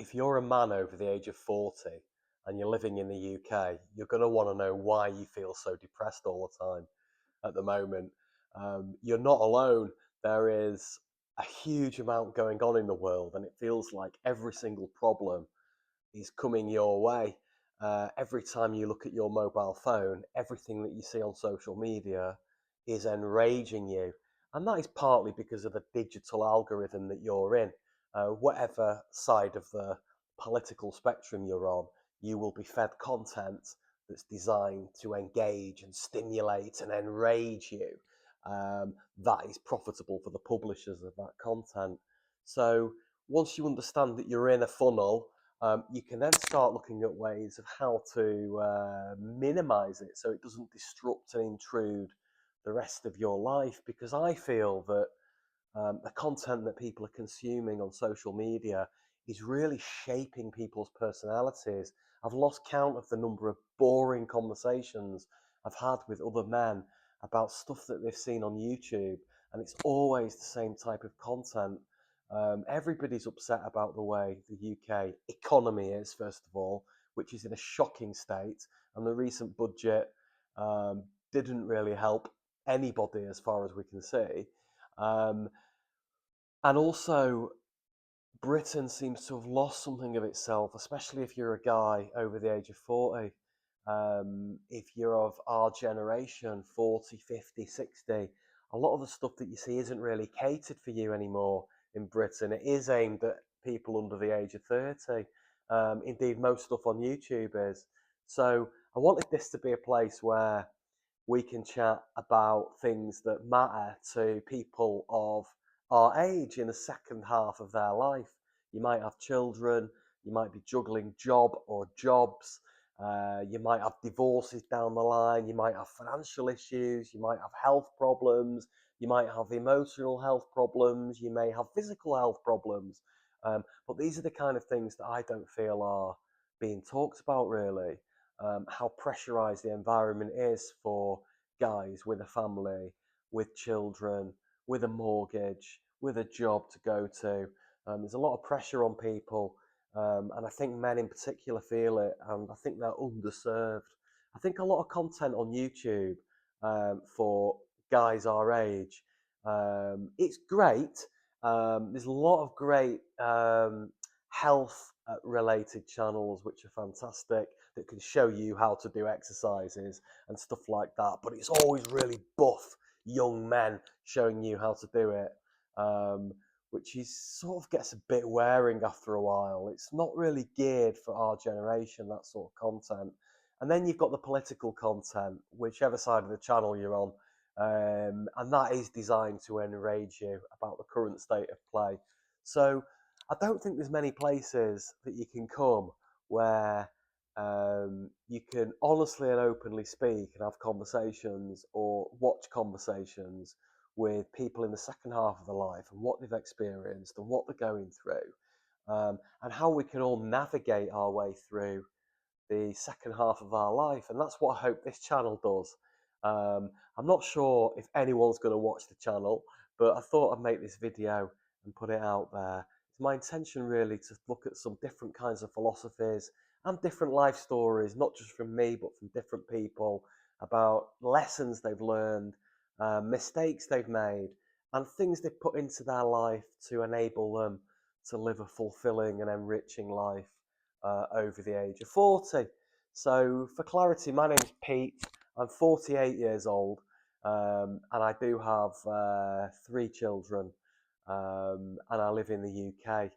if you're a man over the age of 40 and you're living in the UK, you're going to want to know why you feel so depressed all the time at the moment. You're not alone. There is a huge amount going on in the world, and it feels like every single problem is coming your way. Every time you look at your mobile phone, everything that you see on social media is enraging you. And that is partly because of the digital algorithm that you're in. Whatever side of the political spectrum you're on, you will be fed content that's designed to engage and stimulate and enrage you. That is profitable for the publishers of that content. So once you understand that you're in a funnel, you can then start looking at ways of how to minimize it so it doesn't disrupt and intrude the rest of your life. Because I feel that the content that people are consuming on social media is really shaping people's personalities. I've lost count of the number of boring conversations I've had with other men about stuff that they've seen on YouTube, and it's always the same type of content. Everybody's upset about the way the UK economy is, first of all, which is in a shocking state, and the recent budget didn't really help anybody as far as we can see. Um, and also, Britain seems to have lost something of itself, especially if you're a guy over the age of 40. If you're of our generation, 40, 50, 60, a lot of the stuff that you see isn't really catered for you anymore in Britain. It is aimed at people under the age of 30. Indeed, most stuff on YouTube is. So I wanted this to be a place where we can chat about things that matter to people of our age in the second half of their life. You might have children, you might be juggling job or jobs, you might have divorces down the line, you might have financial issues, you might have health problems, you might have emotional health problems, you may have physical health problems. But these are the kind of things that I don't feel are being talked about really. How pressurized the environment is for guys with a family, with children, with a mortgage, with a job to go to. There's a lot of pressure on people, and I think men in particular feel it, and I think they're underserved. I think a lot of content on YouTube for guys our age, it's great. There's a lot of great health related channels which are fantastic that can show you how to do exercises and stuff like that. But it's always really buff young men showing you how to do it, which is sort of gets a bit wearing after a while. It's not really geared for our generation, that sort of content. And then you've got the political content, whichever side of the channel you're on, and that is designed to enrage you about the current state of play. So I don't think there's many places that you can come where you can honestly and openly speak and have conversations or watch conversations with people in the second half of their life and what they've experienced and what they're going through, and how we can all navigate our way through the second half of our life. And that's what I hope this channel does. I'm not sure if anyone's going to watch the channel, but I thought I'd make this video and put it out there. It's my intention really to look at some different kinds of philosophies and different life stories, not just from me, but from different people, about lessons they've learned, mistakes they've made, and things they've put into their life to enable them to live a fulfilling and enriching life over the age of 40. So, for clarity, my name's Pete. I'm 48 years old, and I do have 3 children, and I live in the UK.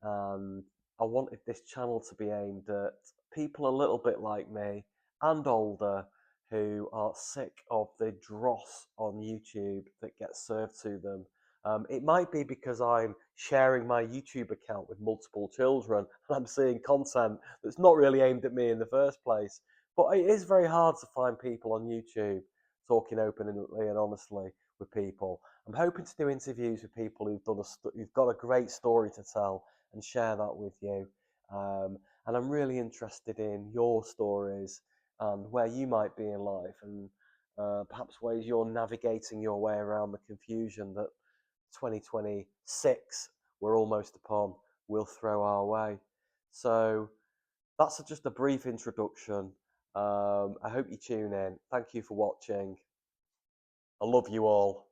And I wanted this channel to be aimed at people a little bit like me and older who are sick of the dross on YouTube that gets served to them. It might be because I'm sharing my YouTube account with multiple children and I'm seeing content that's not really aimed at me in the first place. But it is very hard to find people on YouTube talking openly and honestly with people. I'm hoping to do interviews with people who've got a great story to tell and share that with you. And I'm really interested in your stories and where you might be in life, and perhaps ways you're navigating your way around the confusion that 2026, we're almost upon, will throw our way. So that's just a brief introduction. I hope you tune in. Thank you for watching. I love you all.